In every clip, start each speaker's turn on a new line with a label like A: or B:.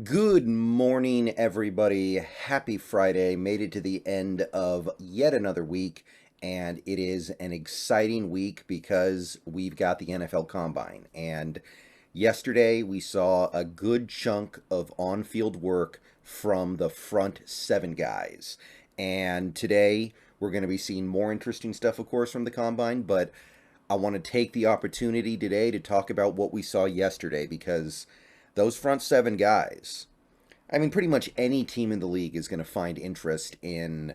A: Good morning, everybody. Happy Friday. Made it to the end of yet another week, and it is an exciting week because we've got the NFL Combine. And yesterday we saw a good chunk of on field work from the front seven guys. And today we're going to be seeing more interesting stuff, of course, from the Combine, but I want to take the opportunity today to talk about what we saw yesterday because those front seven guys, I mean, pretty much any team in the league is going to find interest in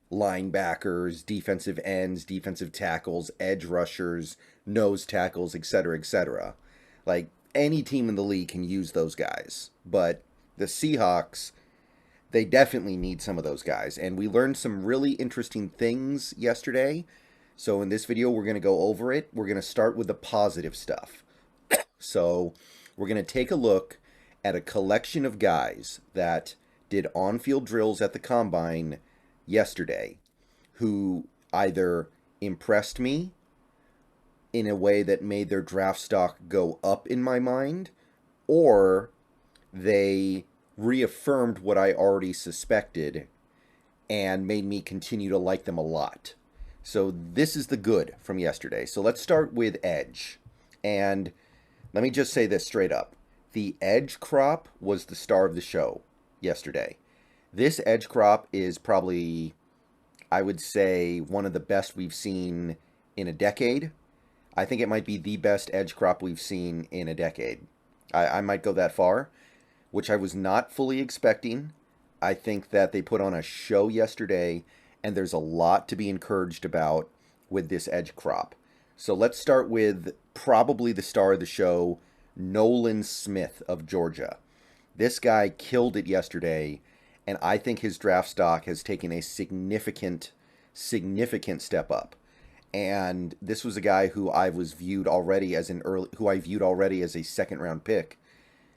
A: linebackers, defensive ends, defensive tackles, edge rushers, nose tackles, etc., etc. Like, any team in the league can use those guys. But the Seahawks, they definitely need some of those guys. And we learned some really interesting things yesterday. So in this video, we're going to go over it. We're going to start with the positive stuff. So we're going to take a look at a collection of guys that did on-field drills at the Combine yesterday who either impressed me in a way that made their draft stock go up in my mind, or they reaffirmed what I already suspected and made me continue to like them a lot. So this is the good from yesterday. So let's start with edge. And let me just say this straight up. The edge crop was the star of the show yesterday. This edge crop is probably, I would say, one of the best we've seen in a decade. I think it might be the best edge crop we've seen in a decade. I might go that far, which I was not fully expecting. I think that they put on a show yesterday, and there's a lot to be encouraged about with this edge crop. So let's start with probably the star of the show, Nolan Smith of Georgia. This guy killed it yesterday, and I think his draft stock has taken a significant step up. And this was a guy who I viewed already as a second round pick.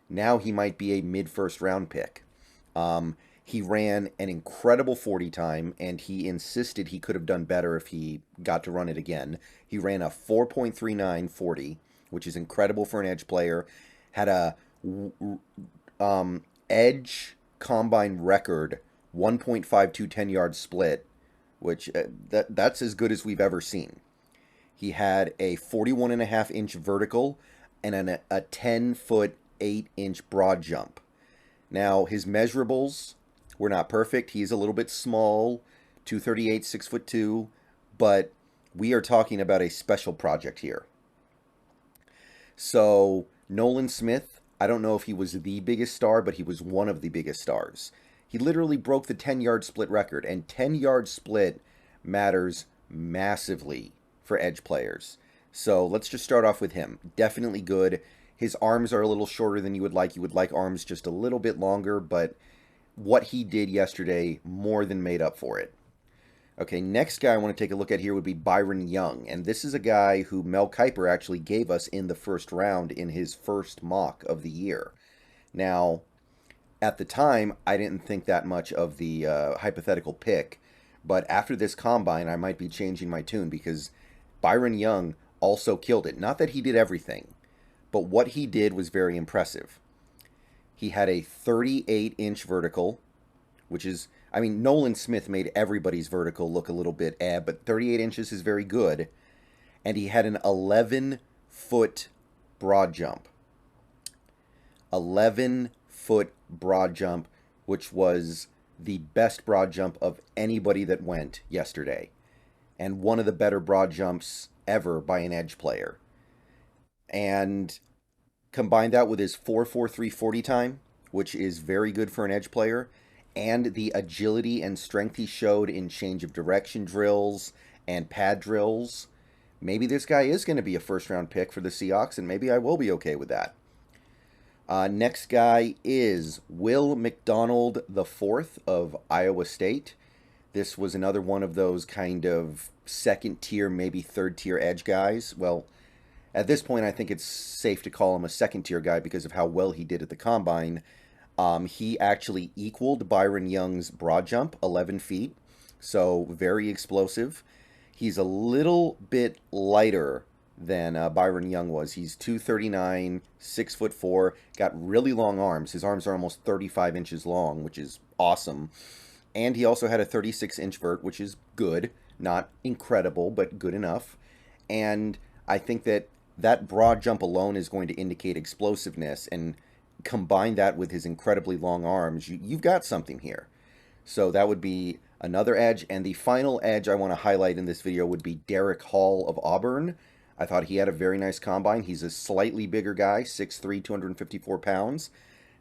A: Now he might be a mid first round pick. He ran an incredible 40 time, and he insisted he could have done better if he got to run it again. He ran a 4.39 40, which is incredible for an edge player. Had a edge combine record 1.52 10-yard split, which that's as good as we've ever seen. He had a 41.5-inch vertical and a 10-foot 8-inch broad jump. Now, his measurables were not perfect. He's a little bit small, 238, 6'2", but we are talking about a special project here. So, Nolan Smith, I don't know if he was the biggest star, but he was one of the biggest stars. He literally broke the 10-yard split record, and 10-yard split matters massively for edge players. So, let's just start off with him. Definitely good. His arms are a little shorter than you would like. You would like arms just a little bit longer, but what he did yesterday more than made up for it. Okay, next guy I want to take a look at here would be Byron Young. And this is a guy who Mel Kiper actually gave us in the first round in his first mock of the year. Now, at the time, I didn't think that much of the hypothetical pick. But after this combine, I might be changing my tune because Byron Young also killed it. Not that he did everything, but what he did was very impressive. He had a 38-inch vertical, which is, I mean, Nolan Smith made everybody's vertical look a little bit but 38 inches is very good. And he had an 11-foot broad jump. 11-foot broad jump, which was the best broad jump of anybody that went yesterday. And one of the better broad jumps ever by an edge player. And combine that with his 4.43 40 time, which is very good for an edge player, and the agility and strength he showed in change of direction drills and pad drills. Maybe this guy is going to be a first-round pick for the Seahawks, and maybe I will be okay with that. Next guy is Will McDonald IV of Iowa State. This was another one of those kind of second-tier, maybe third-tier edge guys. Well, at this point, I think it's safe to call him a second-tier guy because of how well he did at the Combine. He actually equaled Byron Young's broad jump, 11 feet, so very explosive. He's a little bit lighter than Byron Young was. He's 239, 6'4", got really long arms. His arms are almost 35 inches long, which is awesome. And he also had a 36-inch vert, which is good. Not incredible, but good enough. And I think that that broad jump alone is going to indicate explosiveness, and combine that with his incredibly long arms, you've got something here. So that would be another edge. And the final edge I want to highlight in this video would be Derek Hall of Auburn. I thought he had a very nice combine. He's a slightly bigger guy, 6'3", 254 pounds.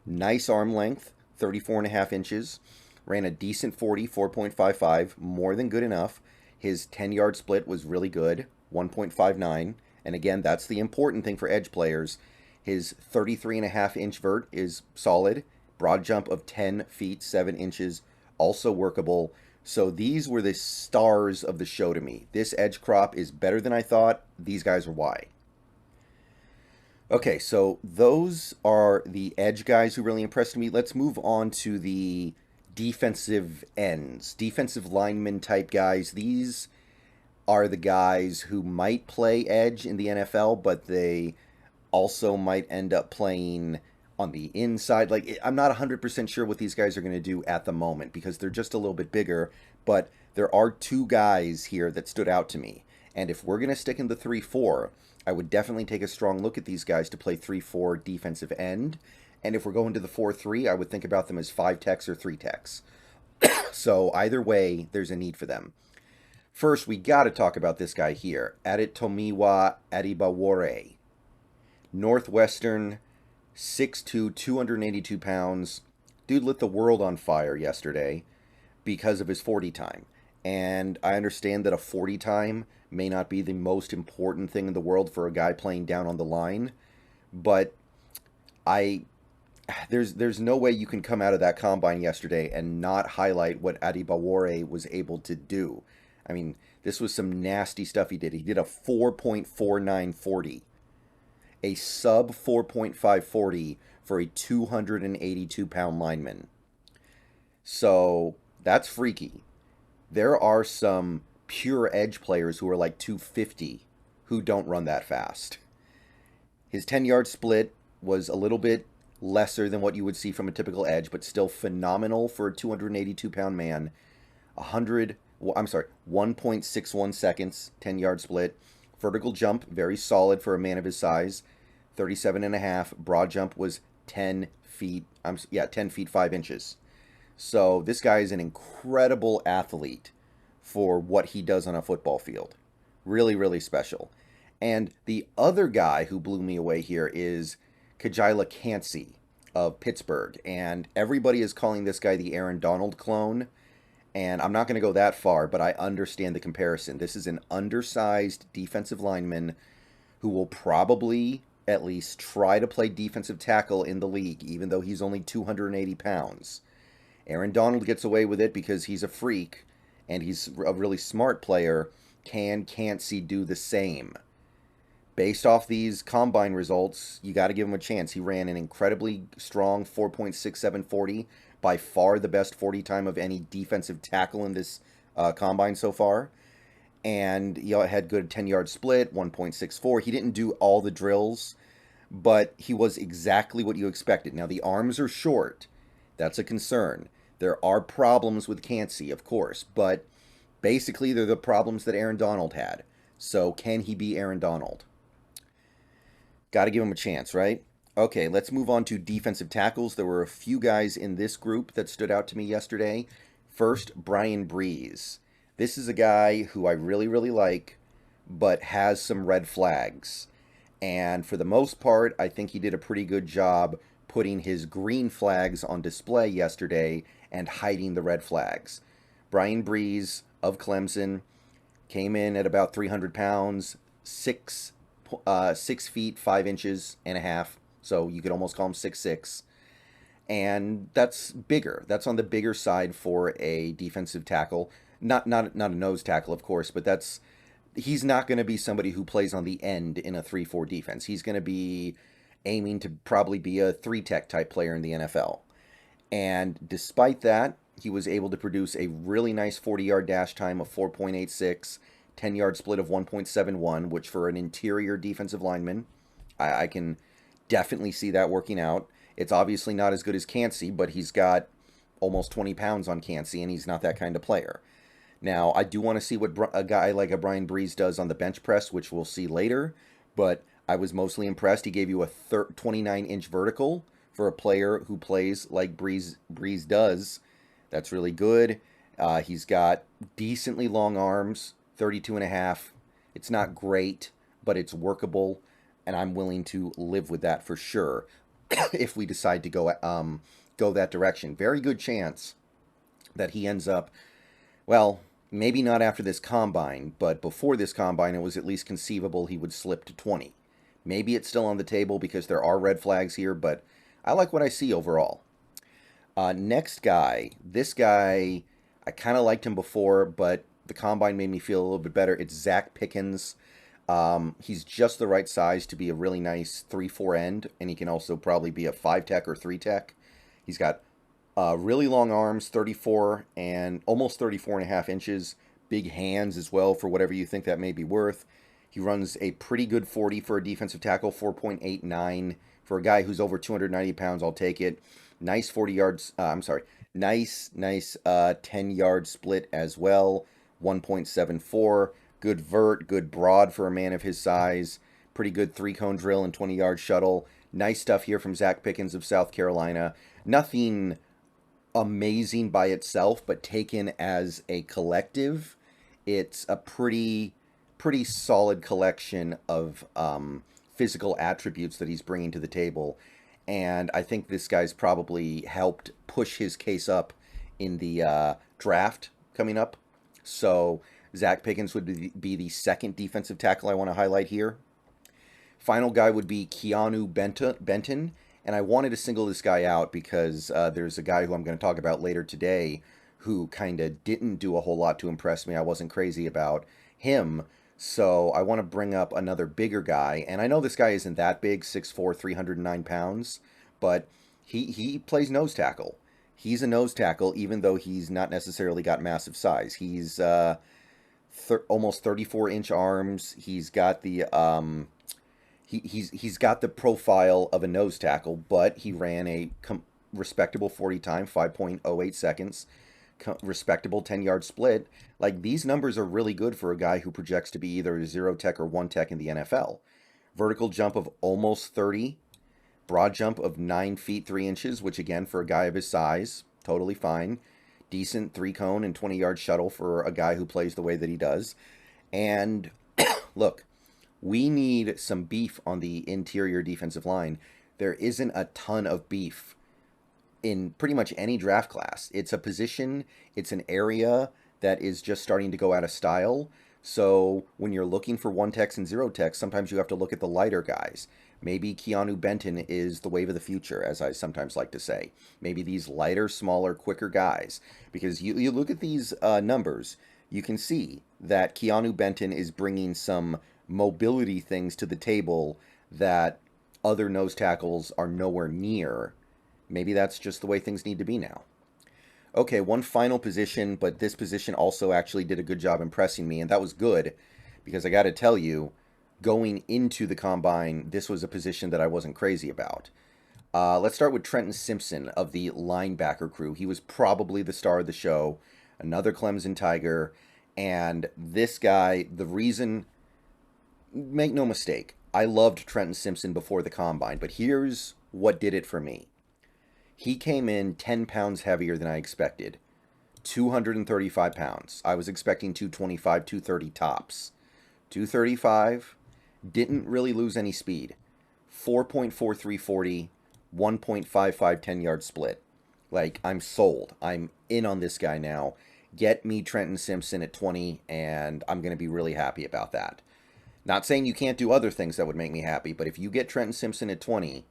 A: Nice arm length, 34.5 inches. Ran a decent 40, 4.55, more than good enough. His 10-yard split was really good, 1.59. And again, that's the important thing for edge players. His 33.5-inch vert is solid. Broad jump of 10 feet, 7 inches, also workable. So these were the stars of the show to me. This edge crop is better than I thought. These guys are why. Okay, so those are the edge guys who really impressed me. Let's move on to the defensive ends, defensive lineman type guys. These are the guys who might play edge in the NFL, but they also might end up playing on the inside. Like, I'm not 100% sure what these guys are going to do at the moment because they're just a little bit bigger, but there are two guys here that stood out to me. And if we're going to stick in the 3-4, I would definitely take a strong look at these guys to play 3-4 defensive end. And if we're going to the 4-3, I would think about them as 5 techs or 3 techs. So either way, there's a need for them. First, we got to talk about this guy here, Adetomiwa Adibawore. Northwestern, 6'2", 282 pounds. Dude lit the world on fire yesterday because of his 40 time. And I understand that a 40 time may not be the most important thing in the world for a guy playing down on the line, but there's no way you can come out of that combine yesterday and not highlight what Adibawore was able to do. I mean, this was some nasty stuff he did. He did a 4.4940. A sub 4.540 for a 282-pound lineman. So that's freaky. There are some pure edge players who are like 250 who don't run that fast. His 10-yard split was a little bit lesser than what you would see from a typical edge, but still phenomenal for a 282-pound man. 1.61 seconds, 10-yard split. Vertical jump, very solid for a man of his size. 37.5. Broad jump was 10 feet. 10 feet 5 inches. So this guy is an incredible athlete for what he does on a football field. Really, really special. And the other guy who blew me away here is Kajila Cansey of Pittsburgh. And everybody is calling this guy the Aaron Donald clone. And I'm not going to go that far, but I understand the comparison. This is an undersized defensive lineman who will probably at least try to play defensive tackle in the league, even though he's only 280 pounds. Aaron Donald gets away with it because he's a freak, and he's a really smart player. Can't Cansey do the same? Based off these combine results, you got to give him a chance. He ran an incredibly strong 4.6740, by far the best 40 time of any defensive tackle in this combine so far. And he had good 10-yard split, 1.64. He didn't do all the drills, but he was exactly what you expected. Now, the arms are short. That's a concern. There are problems with Cansey, of course, but basically they're the problems that Aaron Donald had. So can he be Aaron Donald? Got to give him a chance, right? Okay, let's move on to defensive tackles. There were a few guys in this group that stood out to me yesterday. First, Brian Breeze. This is a guy who I really, really like, but has some red flags. And for the most part, I think he did a pretty good job putting his green flags on display yesterday and hiding the red flags. Brian Breeze of Clemson came in at about 300 pounds, 6 feet 5 inches and a half. So you could almost call him 6'6". And that's bigger. That's on the bigger side for a defensive tackle. Not a nose tackle, of course, but he's not going to be somebody who plays on the end in a 3-4 defense. He's going to be aiming to probably be a 3-tech type player in the NFL. And despite that, he was able to produce a really nice 40-yard dash time of 4.86, 10-yard split of 1.71, which for an interior defensive lineman, I can definitely see that working out. It's obviously not as good as Cansey, but he's got almost 20 pounds on Cansey, and he's not that kind of player. Now, I do want to see what a guy like a Brian Breeze does on the bench press, which we'll see later, but I was mostly impressed. He gave you a 29-inch vertical for a player who plays like Breeze does. That's really good. He's got decently long arms, 32 and a half. It's not great, but it's workable, and I'm willing to live with that for sure if we decide to go that direction. Very good chance that he ends up, well, maybe not after this combine, but before this combine, it was at least conceivable he would slip to 20. Maybe it's still on the table because there are red flags here, but I like what I see overall. Next guy. This guy, I kind of liked him before, but the combine made me feel a little bit better. It's Zacch Pickens. He's just the right size to be a really nice 3-4 end, and he can also probably be a 5-tech or 3-tech. He's got really long arms, 34 and almost 34 and a half inches. Big hands as well for whatever you think that may be worth. He runs a pretty good 40 for a defensive tackle, 4.89. For a guy who's over 290 pounds, I'll take it. Nice 40 yards, nice 10-yard split as well, 1.74. Good vert, good broad for a man of his size. Pretty good 3-cone drill and 20-yard shuttle. Nice stuff here from Zacch Pickens of South Carolina. Nothing amazing by itself, but taken as a collective, it's a pretty solid collection of physical attributes that he's bringing to the table. And I think this guy's probably helped push his case up in the draft coming up. So Zacch Pickens would be the second defensive tackle I want to highlight here. Final guy would be Keanu Benton. And I wanted to single this guy out because there's a guy who I'm going to talk about later today who kind of didn't do a whole lot to impress me. I wasn't crazy about him. So I want to bring up another bigger guy. And I know this guy isn't that big, 6'4", 309 pounds. But he plays nose tackle. He's a nose tackle, even though he's not necessarily got massive size. He's almost 34-inch arms. He's got the he's got the profile of a nose tackle, but he ran a respectable 40 time, 5.08 seconds, respectable 10-yard split. Like, these numbers are really good for a guy who projects to be either a 0-tech or 1-tech in the NFL. Vertical jump of almost 30, broad jump of 9 feet 3 inches, which again for a guy of his size, totally fine. Decent 3-cone and 20-yard shuttle for a guy who plays the way that he does. And look, we need some beef on the interior defensive line. There isn't a ton of beef in pretty much any draft class. It's a position, it's an area that is just starting to go out of style. So when you're looking for 1-techs and 0-techs, sometimes you have to look at the lighter guys. Maybe Keanu Benton is the wave of the future, as I sometimes like to say. Maybe these lighter, smaller, quicker guys. Because you look at these numbers, you can see that Keanu Benton is bringing some mobility things to the table that other nose tackles are nowhere near. Maybe that's just the way things need to be now. Okay, one final position, but this position also actually did a good job impressing me, and that was good, because I got to tell you, going into the combine, this was a position that I wasn't crazy about. Let's start with Trenton Simpson of the linebacker crew. He was probably the star of the show, another Clemson Tiger, and this guy, the reason, make no mistake, I loved Trenton Simpson before the combine, but here's what did it for me. He came in 10 pounds heavier than I expected. 235 pounds. I was expecting 225, 230 tops. 235, didn't really lose any speed. 4.4340, 1.55 10-yard split. Like, I'm sold. I'm in on this guy now. Get me Trenton Simpson at 20, and I'm going to be really happy about that. Not saying you can't do other things that would make me happy, but if you get Trenton Simpson at 20,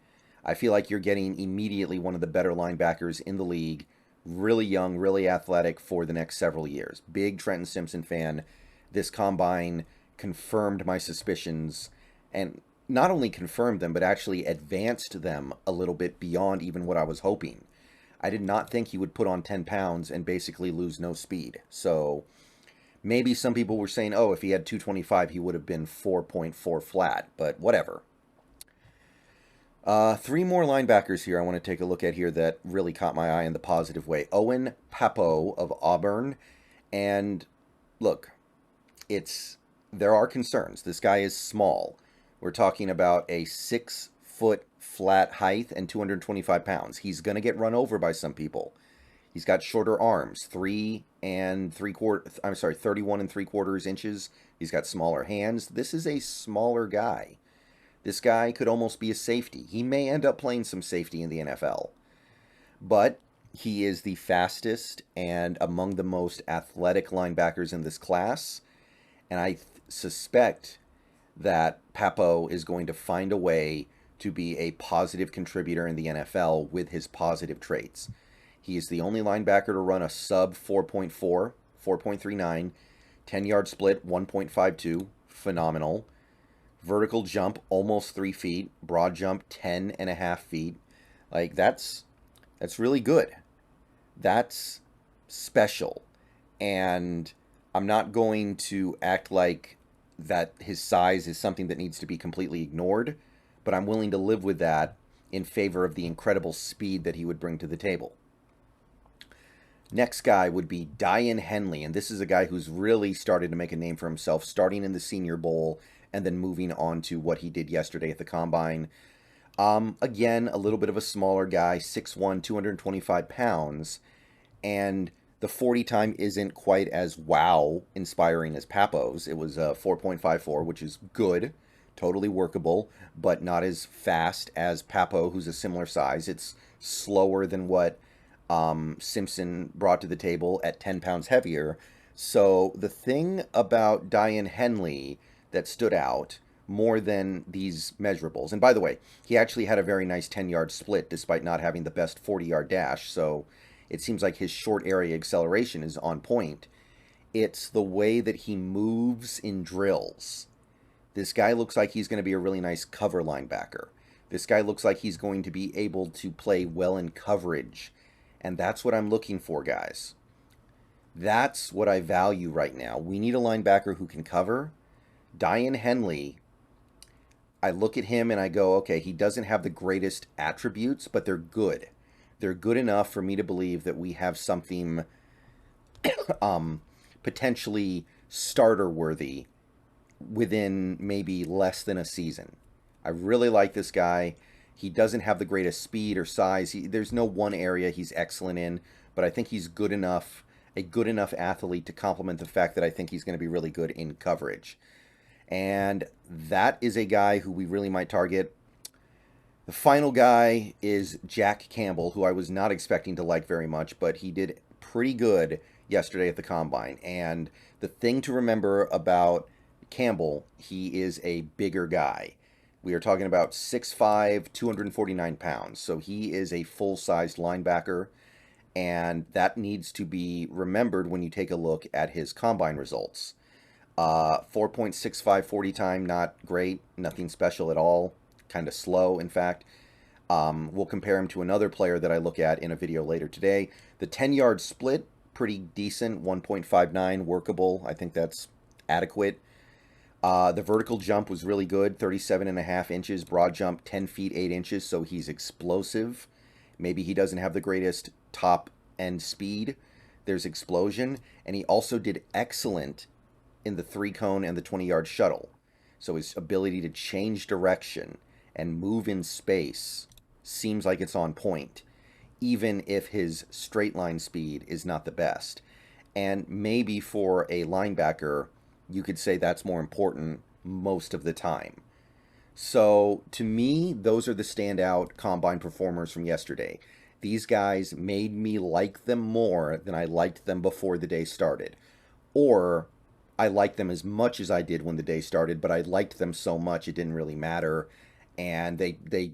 A: I feel like you're getting immediately one of the better linebackers in the league. Really young, really athletic for the next several years. Big Trenton Simpson fan. This combine confirmed my suspicions, and not only confirmed them, but actually advanced them a little bit beyond even what I was hoping. I did not think he would put on 10 pounds and basically lose no speed. So Maybe some people were saying, oh, if he had 225, he would have been 4.4 flat, but whatever. Three more linebackers here I want to take a look at here that really caught my eye in the positive way. Owen Pappoe of Auburn. And look, there are concerns. This guy is small. We're talking about a 6-foot flat height and 225 pounds. He's going to get run over by some people. He's got shorter arms, 31 3/4 inches. He's got smaller hands. This is a smaller guy. This guy could almost be a safety. He may end up playing some safety in the NFL. But he is the fastest and among the most athletic linebackers in this class. And I suspect that Pappoe is going to find a way to be a positive contributor in the NFL with his positive traits. He is the only linebacker to run a sub 4.4, 4.39, 10-yard split, 1.52, phenomenal. Vertical jump, almost 3 feet. Broad jump, 10.5 feet. Like, that's really good. That's special. And I'm not going to act like that his size is something that needs to be completely ignored, but I'm willing to live with that in favor of the incredible speed that he would bring to the table. Next guy would be Daiyan Henley, and this is a guy who's really started to make a name for himself, starting in the Senior Bowl and then moving on to what he did yesterday at the Combine. Again, a little bit of a smaller guy, 6'1", 225 pounds, and the 40 time isn't quite as wow-inspiring as Pappoe's. It was 4.54, which is good, totally workable, but not as fast as Pappoe, who's a similar size. It's slower than what Simpson brought to the table at 10 pounds heavier. So the thing about Daiyan Henley that stood out more than these measurables, and by the way, he actually had a very nice 10-yard split despite not having the best 40-yard dash, so it seems like his short area acceleration is on point. It's the way that he moves in drills. This guy looks like he's going to be a really nice cover linebacker. This guy looks like he's going to be able to play well in coverage. And that's what I'm looking for, guys. That's what I value right now. We need a linebacker who can cover. Daiyan Henley, I look at him and I go, okay, he doesn't have the greatest attributes, but they're good. They're good enough for me to believe that we have something potentially starter-worthy within maybe less than a season. I really like this guy. He doesn't have the greatest speed or size. There's no one area he's excellent in, but I think he's good enough, a good enough athlete to complement the fact that I think he's going to be really good in coverage. And that is a guy who we really might target. The final guy is Jack Campbell, who I was not expecting to like very much, but he did pretty good yesterday at the Combine. And the thing to remember about Campbell, he is a bigger guy. We are talking about 6'5", 249 pounds. So he is a full-sized linebacker, and that needs to be remembered when you take a look at his Combine results. 4.65 40 time, not great, nothing special at all, kind of slow, in fact. We'll compare him to another player that I look at in a video later today. The 10-yard split, pretty decent, 1.59, workable. I think that's adequate. The vertical jump was really good, 37.5 inches. Broad jump, 10 feet, 8 inches, so he's explosive. Maybe he doesn't have the greatest top end speed. There's explosion. And he also did excellent in the 3-cone and the 20-yard shuttle. So his ability to change direction and move in space seems like it's on point, even if his straight line speed is not the best. And maybe for a linebacker, you could say that's more important most of the time. So to me, those are the standout Combine performers from yesterday. These guys made me like them more than I liked them before the day started. Or I liked them as much as I did when the day started, but I liked them so much it didn't really matter. And they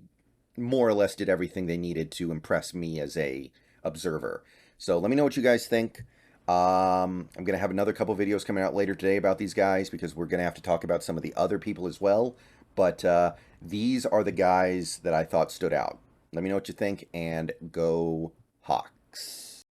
A: more or less did everything they needed to impress me as a observer. So let me know what you guys think. I'm going to have another couple videos coming out later today about these guys because we're going to have to talk about some of the other people as well. But these are the guys that I thought stood out. Let me know what you think, and go Hawks.